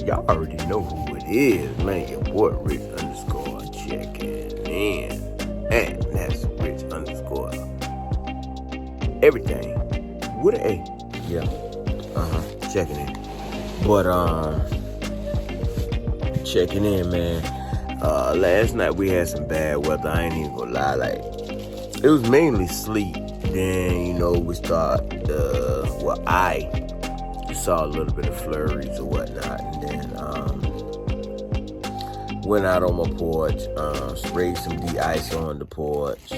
y'all already know who it is, man. Your boy Rich underscore checking in. And that's Rich underscore everything with an A. Yeah. Checking in. But checking in, man. Last night we had some bad weather. I ain't even gonna lie, like it was mainly sleet. Then, we start I saw a little bit of flurries or whatnot, and then went out on my porch, sprayed some de-ice on the porch,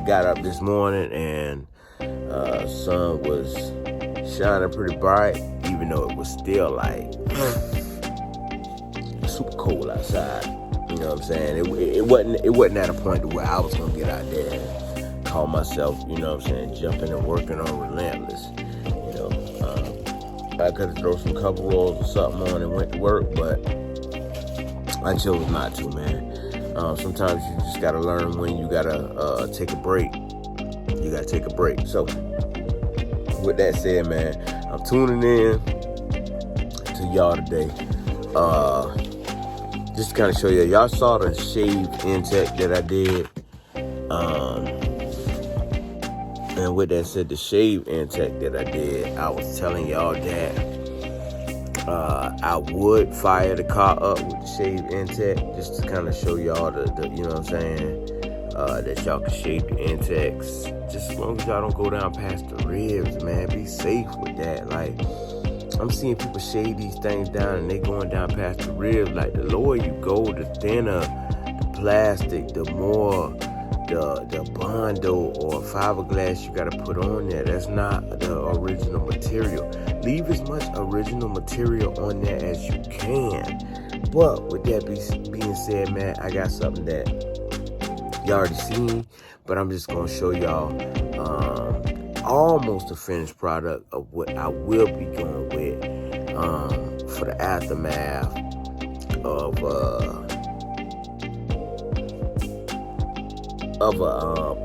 got up this morning and sun was shining pretty bright, even though it was still like super cold outside. You know what I'm saying? It wasn't at a point where I was gonna get out there and call myself, jumping and working on relentless. I could have thrown some couple rolls or something on and went to work, but I chose not to, man. Sometimes you just gotta learn when you gotta take a break. You gotta take a break. So, with that said, man, I'm tuning in to y'all today. Just to kind of show y'all saw the shave intake that I did. And with that said, the shave intake that I did, I was telling y'all that I would fire the car up with the shave intake just to kind of show y'all the you know what I'm saying, that y'all can shave the intakes just as long as y'all don't go down past the ribs, man. Be safe with that. Like, I'm seeing people shave these things down and they going down past the ribs. Like, the lower you go, the thinner the plastic, the more the Bondo or fiberglass you gotta put on there. That's not the original material. Leave as much original material on there as you can. But with that being said, man, I got something that y'all already seen, but I'm just gonna show y'all almost a finished product of what I will be going with for the aftermath of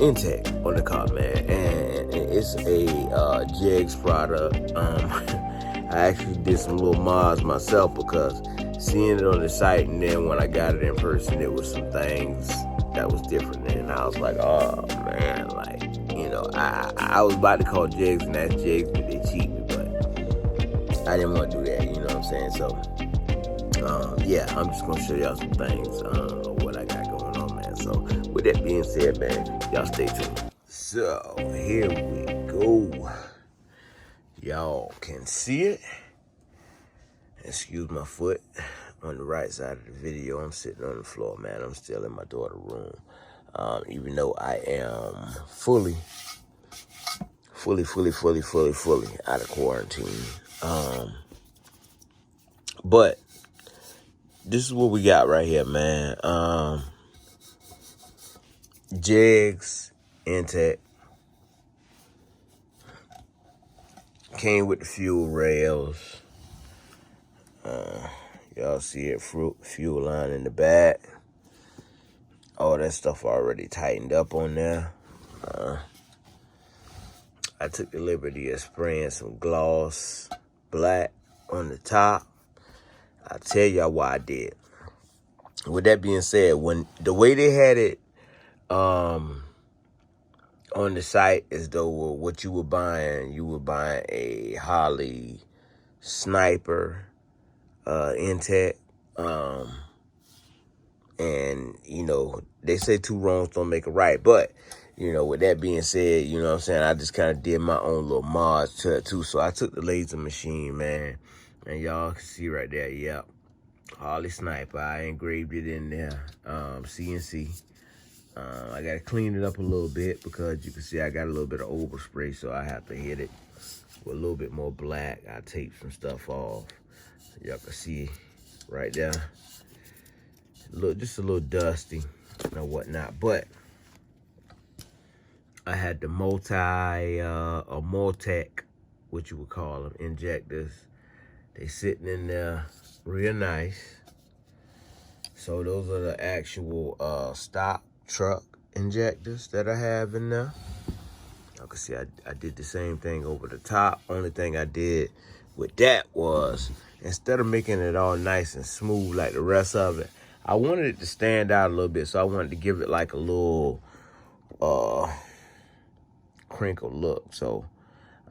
intake on the car, man. And it's a Jegs product. I actually did some little mods myself because seeing it on the site and then when I got it in person, it was some things that was different. And I was like, oh man, like, I was about to call Jegs and ask Jegs, but they cheat me, but I didn't want to do that, you know what I'm saying? So yeah, I'm just gonna show y'all some things of what I got going on, man. So with that being said, man, y'all stay tuned. So here we go. Y'all can see it. Excuse my foot on the right side of the video. I'm sitting on the floor, man. I'm still in my daughter's room. Even though I am fully out of quarantine. But this is what we got right here, man. Jegs intake came with the fuel rails. Y'all see it, fuel line in the back. All that stuff already tightened up on there. I took the liberty of spraying some gloss black on the top. I'll tell y'all why I did. With that being said, when the way they had it on the site is though what you were buying a Holley Sniper intake. And they say two wrongs don't make a right, but with that being said, you know what I'm saying, I just kind of did my own little mods to it too. So I took the laser machine, man, and y'all can see right there, yep, Holley Sniper. I engraved it in there, CNC. I gotta clean it up a little bit because you can see I got a little bit of overspray, so I have to hit it with a little bit more black. I taped some stuff off, so y'all can see right there. Just a little dusty and whatnot, but I had the Motec, what you would call them, injectors. They sitting in there real nice. So those are the actual stock truck injectors that I have in there. You can see I did the same thing over the top. Only thing I did with that was, instead of making it all nice and smooth like the rest of it, I wanted it to stand out a little bit. So I wanted to give it like a little crinkle look. So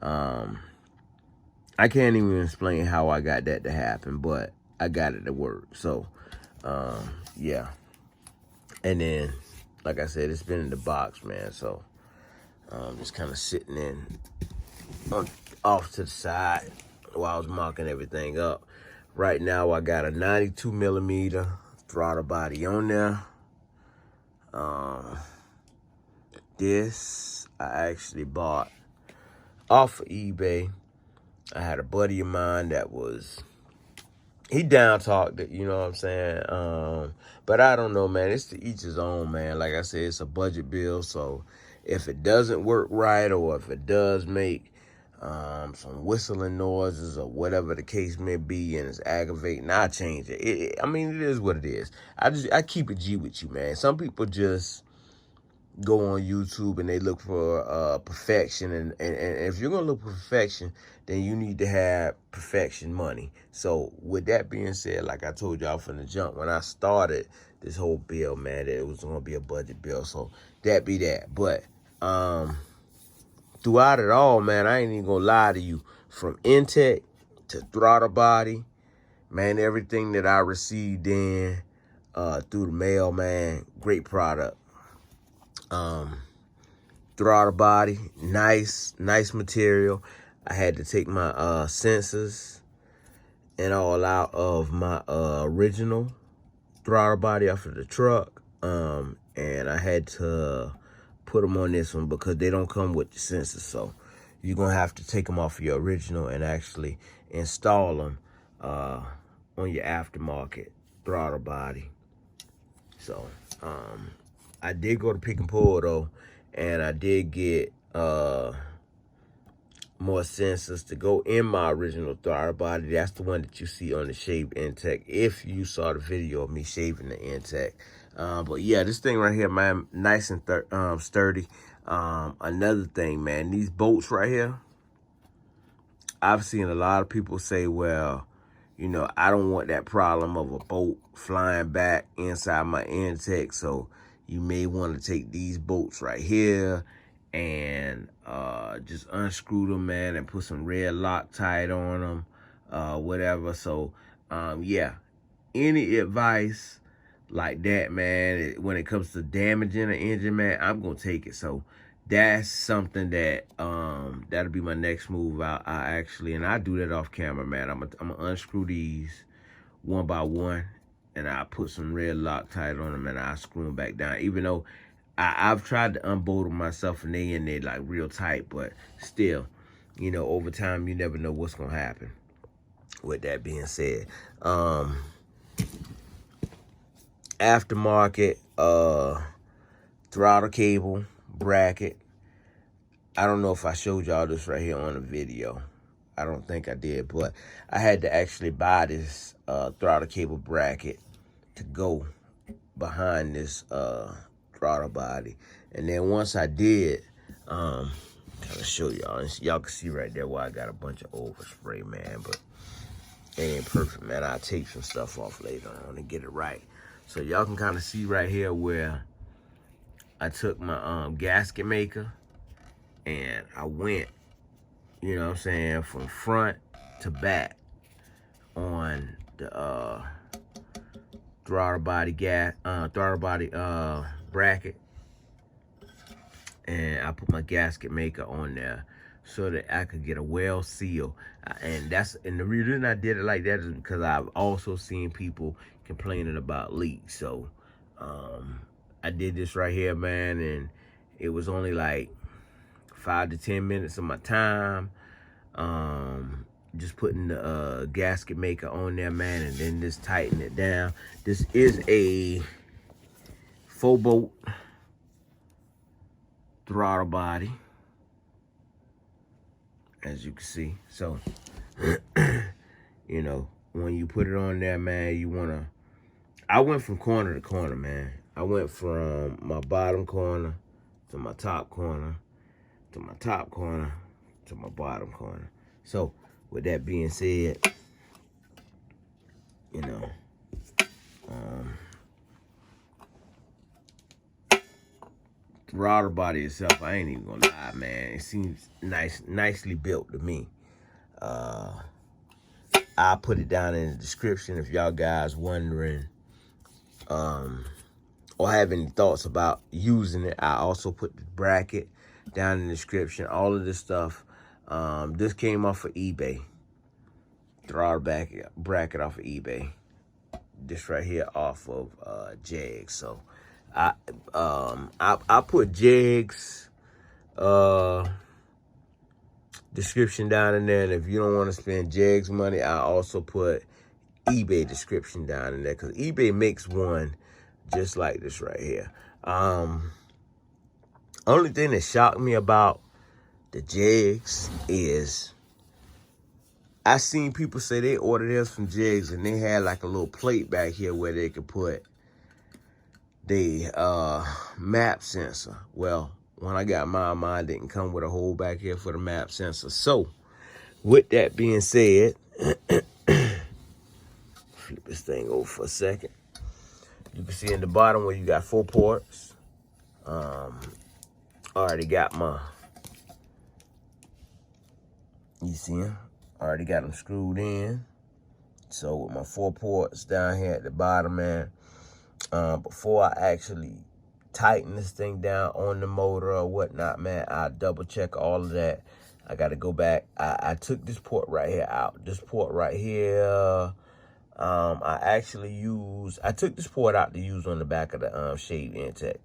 I can't even explain how I got that to happen, but I got it to work. So yeah. And then, like I said, it's been in the box, man. So just kind of sitting in off to the side while I was marking everything up. Right now, I got a 92 millimeter throttle body on there. This I actually bought off of eBay. I had a buddy of mine that was, he down talked it, you know what I'm saying? But I don't know, man. It's to each his own, man. Like I said, it's a budget bill. So if it doesn't work right, or if it does make some whistling noises or whatever the case may be, and it's aggravating, I change it. I mean, it is what it is. I keep it G with you, man. Some people just go on YouTube and they look for perfection, and if you're gonna look for perfection, then you need to have perfection money. So with that being said, like I told y'all from the jump, when I started this whole bill, man, that it was gonna be a budget bill. So that be that. But throughout it all, man, I ain't even gonna lie to you. From intake to throttle body, man, everything that I received in through the mail, man, great product. Throttle body, nice material. I had to take my sensors and all out of my original throttle body off of the truck, and I had to put them on this one because they don't come with the sensors. So you're gonna have to take them off of your original and actually install them on your aftermarket throttle body. So I did go to Pick and Pull though, and I did get more sensors to go in my original throttle body. That's the one that you see on the shaved intake, if you saw the video of me shaving the intake. But yeah, this thing right here, man, nice and sturdy. Another thing, man, these bolts right here, I've seen a lot of people say, well, you know, I don't want that problem of a bolt flying back inside my intake, so you may want to take these bolts right here and just unscrew them, man, and put some red Loctite on them, whatever. So yeah, any advice like that, man, when it comes to damaging an engine, man, I'm gonna take it. So that's something that that'll be my next move. I actually, and I do that off camera, man. I'm gonna unscrew these one by one, and I put some red Loctite on them, and I screw them back down. Even though I've tried to unbolt them myself, and they in there like real tight, but still, you know, over time, you never know what's gonna happen. With that being said, aftermarket throttle cable bracket. I don't know if I showed y'all this right here on the video. I don't think I did, but I had to actually buy this throttle cable bracket to go behind this throttle body. And then once I did, I'm gonna show y'all. Y'all can see right there why I got a bunch of overspray, man, but it ain't perfect, man. I'll take some stuff off later on and get it right. So y'all can kind of see right here where I took my gasket maker and I went, you know what I'm saying, from front to back on the throttle body bracket, and I put my gasket maker on there so that I could get a well seal. And the reason I did it like that is because I've also seen people complaining about leaks. So I did this right here, man, and it was only like 5 to 10 minutes of my time. Just putting the gasket maker on there, man, and then just tighten it down. This is a 4-bolt throttle body, as you can see. So you know, when you put it on there, man, I went from corner to corner, man. I went from my bottom corner to my top corner to my top corner to my bottom corner. So with that being said, you know, throttle body itself, I ain't even gonna lie, man. It seems nicely built to me. I'll put it down in the description if y'all guys wondering or have any thoughts about using it. I also put the bracket down in the description. All of this stuff. This came off of eBay. Throttle bracket off of eBay. This right here off of Jegs. So I put Jegs description down in there, and if you don't want to spend Jegs money, I also put eBay description down in there, because eBay makes one just like this right here. Only thing that shocked me about the Jegs is I seen people say they ordered theirs from Jegs and they had like a little plate back here where they could put the map sensor. Well, when I got mine didn't come with a hole back here for the map sensor. So, with that being said, flip this thing over for a second. You can see in the bottom where you got 4 ports. Already got my, you see them? Already got them screwed in. So with my 4 ports down here at the bottom, man, before I actually tighten this thing down on the motor or whatnot, man, I double check all of that. I got to go back. I took this port right here out. This port right here, I took this port out to use on the back of the shade intake.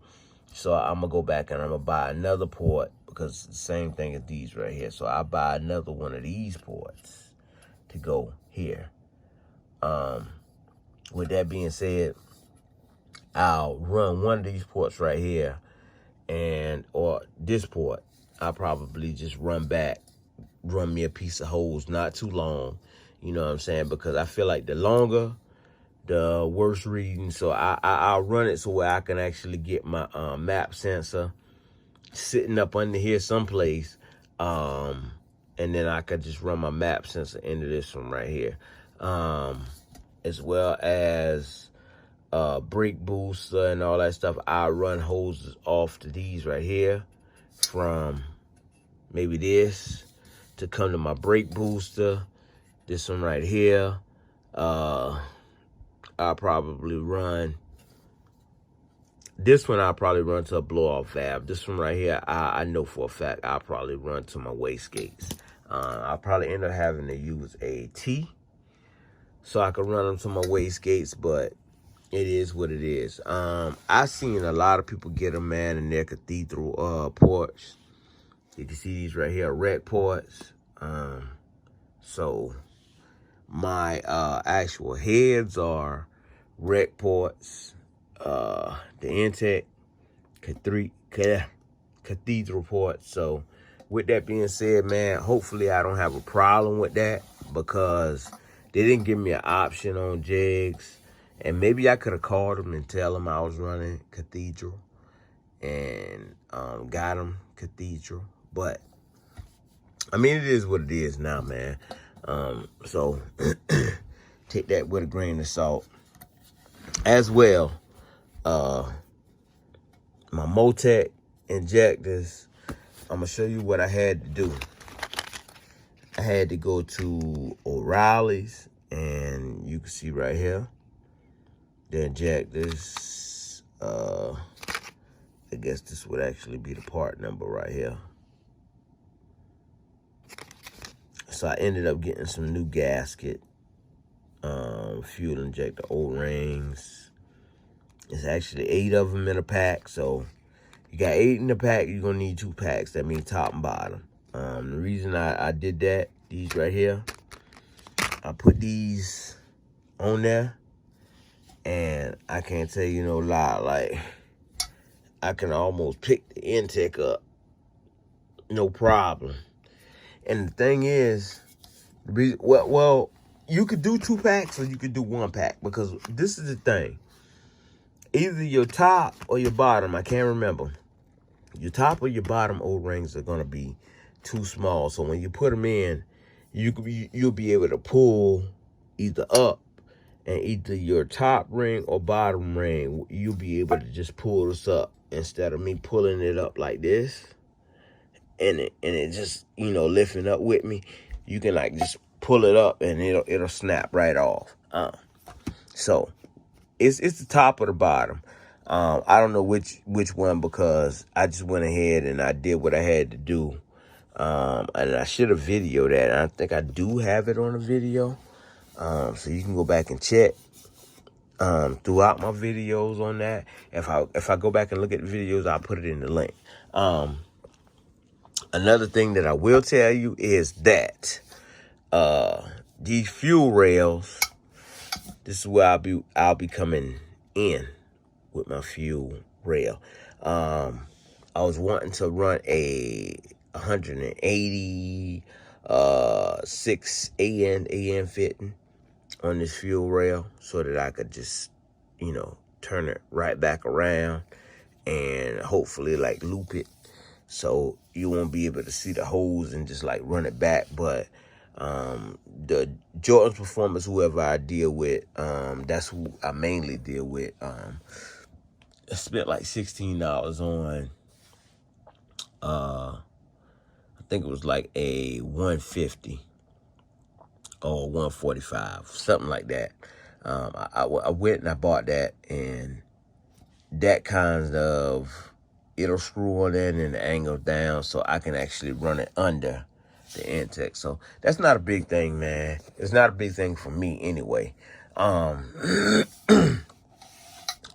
So I'm going to go back and I'm going to buy another port, because it's the same thing as these right here. So I buy another one of these ports to go here. With that being said, I'll run one of these ports right here, or this port, I'll probably just run me a piece of hose, not too long, you know what I'm saying? Because I feel like the longer, the worse reading. So I'll run it so where I can actually get my map sensor sitting up under here someplace, and then I could just run my map sensor into this one right here, as well as brake booster and all that stuff. I run hoses off to these right here from maybe this to come to my brake booster. This one right here, I'll probably run. This one I'll probably run to a blow-off valve. This one right here, I know for a fact I'll probably run to my wastegates. I'll probably end up having to use a T so I can run them to my wastegates, but it is what it is. I've seen a lot of people get them, man, in their cathedral ports. You can see these right here, rec ports. So my actual heads are rec ports. The intake cathedral port. So with that being said, man, hopefully I don't have a problem with that, because they didn't give me an option on Jegs, and maybe I could have called them and tell them I was running cathedral and got them cathedral. But I mean, it is what it is now, man. So take that with a grain of salt. As well, my Motec Injectors, I'm going to show you what I had to do. I had to go to O'Reilly's, and you can see right here, the injectors. I guess this would actually be the part number right here. So I ended up getting some new gasket, fuel injector O-rings. It's actually 8 of them in a pack. So you got 8 in the pack, you're gonna need 2 packs. That means top and bottom. The reason I did that, these right here, I put these on there, and I can't tell you no lie, like, I can almost pick the intake up, no problem. And the thing is, well, you could do 2 packs or you could do 1 pack, because this is the thing. Either your top or your bottom, I can't remember. Your top or your bottom O-rings are gonna be too small. So when you put them in, you'll be able to pull either up, and either your top ring or bottom ring, you'll be able to just pull this up instead of me pulling it up like this, and it just, you know, lifting up with me. You can like just pull it up and it'll snap right off. So it's the top or the bottom. I don't know which one, because I just went ahead and I did what I had to do. And I should have videoed that. And I think I do have it on a video. So you can go back and check throughout my videos on that. If I go back and look at the videos, I'll put it in the link. Another thing that I will tell you is that these fuel rails, this is where I'll be coming in with my fuel rail. I was wanting to run a 180 6 AN fitting on this fuel rail, so that I could just, you know, turn it right back around and hopefully like loop it, so you won't be able to see the hose and just like run it back. But the Jordan's Performance, whoever I deal with, that's who I mainly deal with. I spent like $16 on I think it was like a 150 or 145, something like that. I went and I bought that, and that kind of, it'll screw on in and the angle down, so I can actually run it under the intake. So that's not a big thing, man. It's not a big thing for me anyway.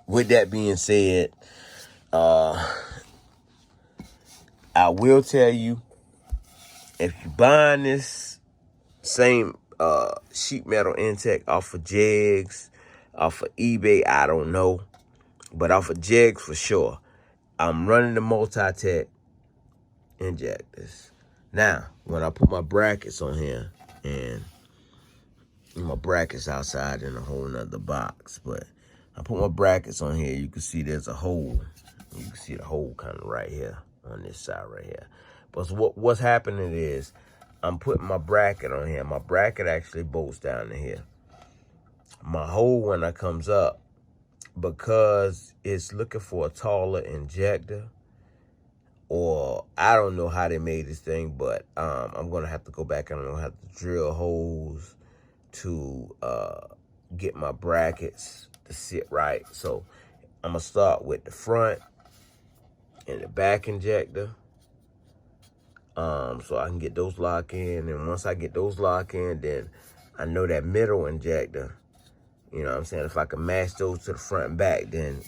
With that being said, I will tell you, if you're buying this same sheet metal intake off of Jegs, off of eBay, I don't know, but off of Jegs for sure, I'm running the Motec Injectors. Now, when I put my brackets on here, and my brackets outside in a whole nother box, but I put my brackets on here, you can see there's a hole. You can see the hole kind of right here on this side right here. But what's happening is, I'm putting my bracket on here. My bracket actually bolts down to here. My hole, when it comes up, because it's looking for a taller injector, or I don't know how they made this thing, but I'm gonna have to go back and I'm gonna have to drill holes to get my brackets to sit right. So I'm gonna start with the front and the back injector, so I can get those locked in. And once I get those locked in, then I know that middle injector, you know what I'm saying, if I can match those to the front and back, then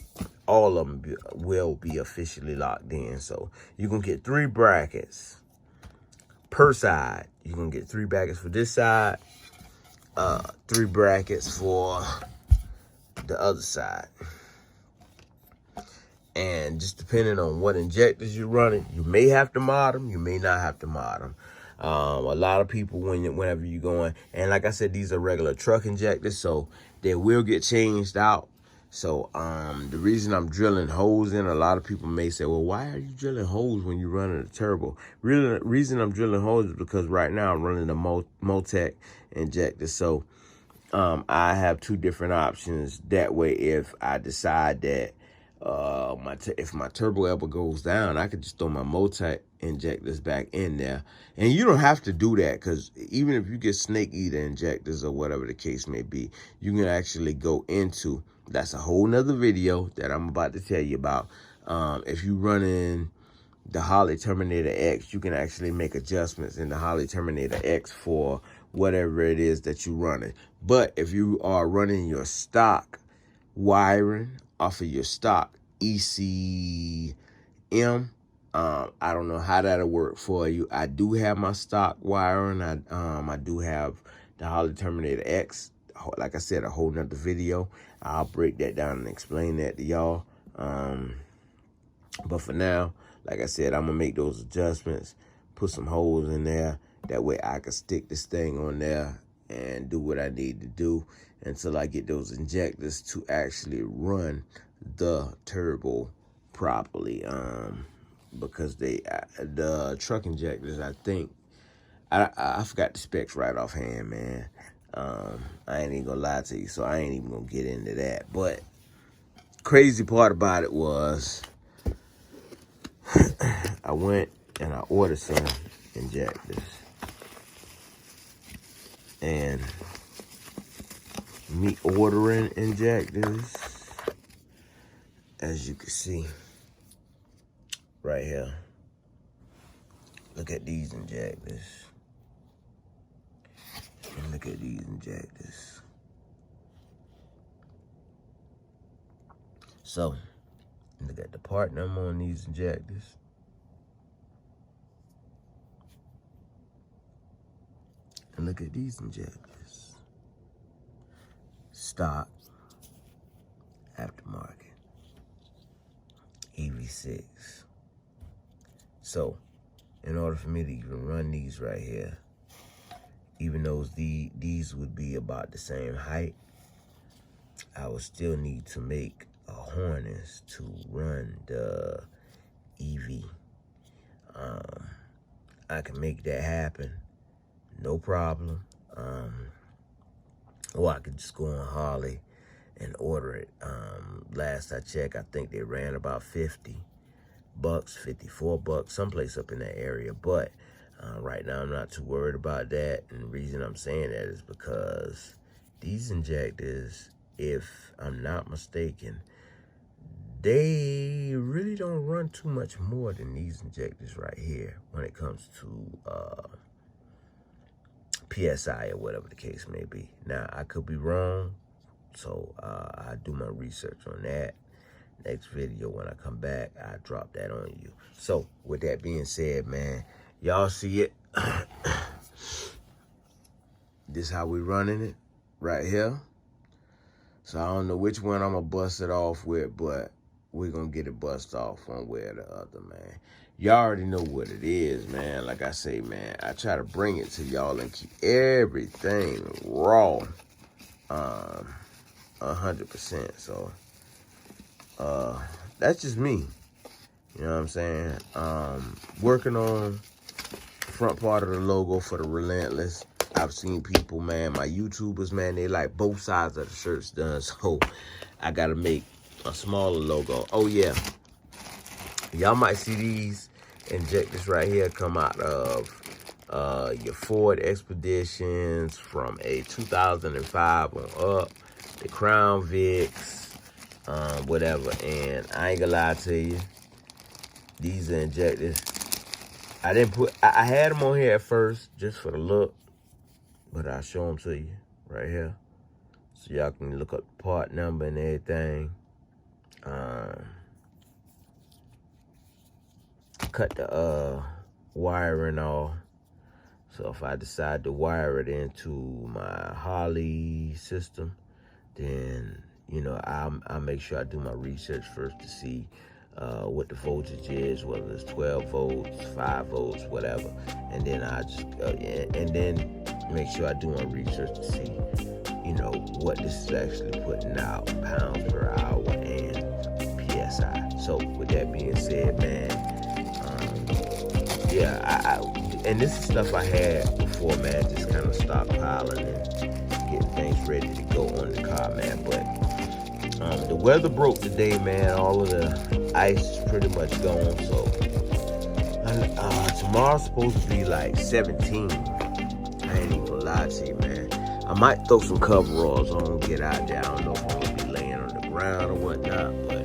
all of them will be officially locked in. So you're going to get 3 brackets per side. You're going to get 3 brackets for this side, 3 brackets for the other side. And just depending on what injectors you're running, you may have to mod them, you may not have to mod them. A lot of people, whenever you're going, and like I said, these are regular truck injectors, so they will get changed out. So the reason I'm drilling holes in, a lot of people may say, well, why are you drilling holes when you're running a turbo? Really, the reason I'm drilling holes is because right now I'm running the Motec injector. So I have 2 different options. That way, if I decide that if my turbo ever goes down, I could just throw my Motec injectors back in there. And you don't have to do that, because even if you get snake eater injectors or whatever the case may be, you can actually go into, that's a whole nother video that I'm about to tell you about. If you running the Holley Terminator X, you can actually make adjustments in the Holley Terminator X for whatever it is that you're running. But if you are running your stock wiring off of your stock ECM, I don't know how that'll work for you. I do have my stock wiring. I do have the Holley Terminator X. Like I said, a whole nother video. I'll break that down and explain that to y'all. But for now, like I said, I'm gonna make those adjustments, put some holes in there. That way I can stick this thing on there and do what I need to do until I get those injectors to actually run the turbo properly. Because the truck injectors, I think, I forgot the specs right offhand, man. I ain't even gonna lie to you, so I ain't even gonna get into that. But crazy part about it was I went and I ordered some injectors. And me ordering injectors, as you can see right here, look at these injectors. And look at these injectors. So, look at the part number on these injectors. And look at these injectors. Stock, aftermarket, EV6. So, in order for me to even run these right here, even though these would be about the same height, I would still need to make a harness to run the EV. I can make that happen, no problem. Or I could just go on Holley and order it. Last I checked, I think they ran about $50, $54, someplace up in that area. But right now, I'm not too worried about that. And the reason I'm saying that is because these injectors, if I'm not mistaken, they really don't run too much more than these injectors right here when it comes to PSI or whatever the case may be. Now, I could be wrong, so I do my research on that. Next video, when I come back, I drop that on you. So, with that being said, man, y'all see it. This how we running it right here. So, I don't know which one I'm going to bust it off with, but we're going to get it bust off one way or the other, man. Y'all already know what it is, man. Like I say, man, I try to bring it to y'all and keep everything raw, 100%. So, that's just me. You know what I'm saying? Working on the front part of the logo for the Relentless. I've seen people, man, my YouTubers, man, they like both sides of the shirts done. So, I got to make a smaller logo. Oh, yeah. Y'all might see these injectors right here come out of your Ford Expeditions from a 2005 on up, the Crown Vics, whatever. And I ain't gonna lie to you, these are injectors. I had them on here at first just for the look, but I'll show them to you right here. So y'all can look up the part number and everything. Cut the wiring off. So if I decide to wire it into my Holley system, then, you know, I'll make sure I do my research first to see what the voltage is, whether it's 12 volts, 5 volts, whatever. And then I just, and then make sure I do my research to see, you know, what this is actually putting out, pounds per hour and PSI. So with that being said, man, yeah, and this is stuff I had before, man, just kind of stockpiling and getting things ready to go on the car, man. But the weather broke today, man. All of the ice is pretty much gone. So tomorrow's supposed to be like 17. I ain't even gonna lie to you, man. I might throw some coveralls on, get out there. I don't know if I'm gonna be laying on the ground or whatnot, but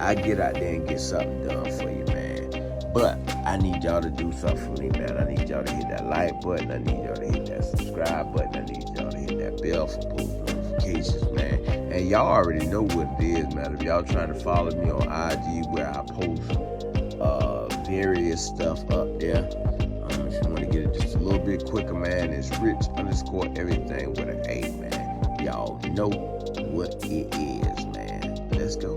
I get out there and get something done for you, man. But I need y'all to do something for me, man. I need y'all to hit that like button. I need y'all to hit that subscribe button. I need y'all to hit that bell for post notifications, man. And y'all already know what it is, man. If y'all trying to follow me on IG, where I post various stuff up there. If you want to get it just a little bit quicker, man, it's Rich_Everything with an A, man. Y'all know what it is, man. Let's go.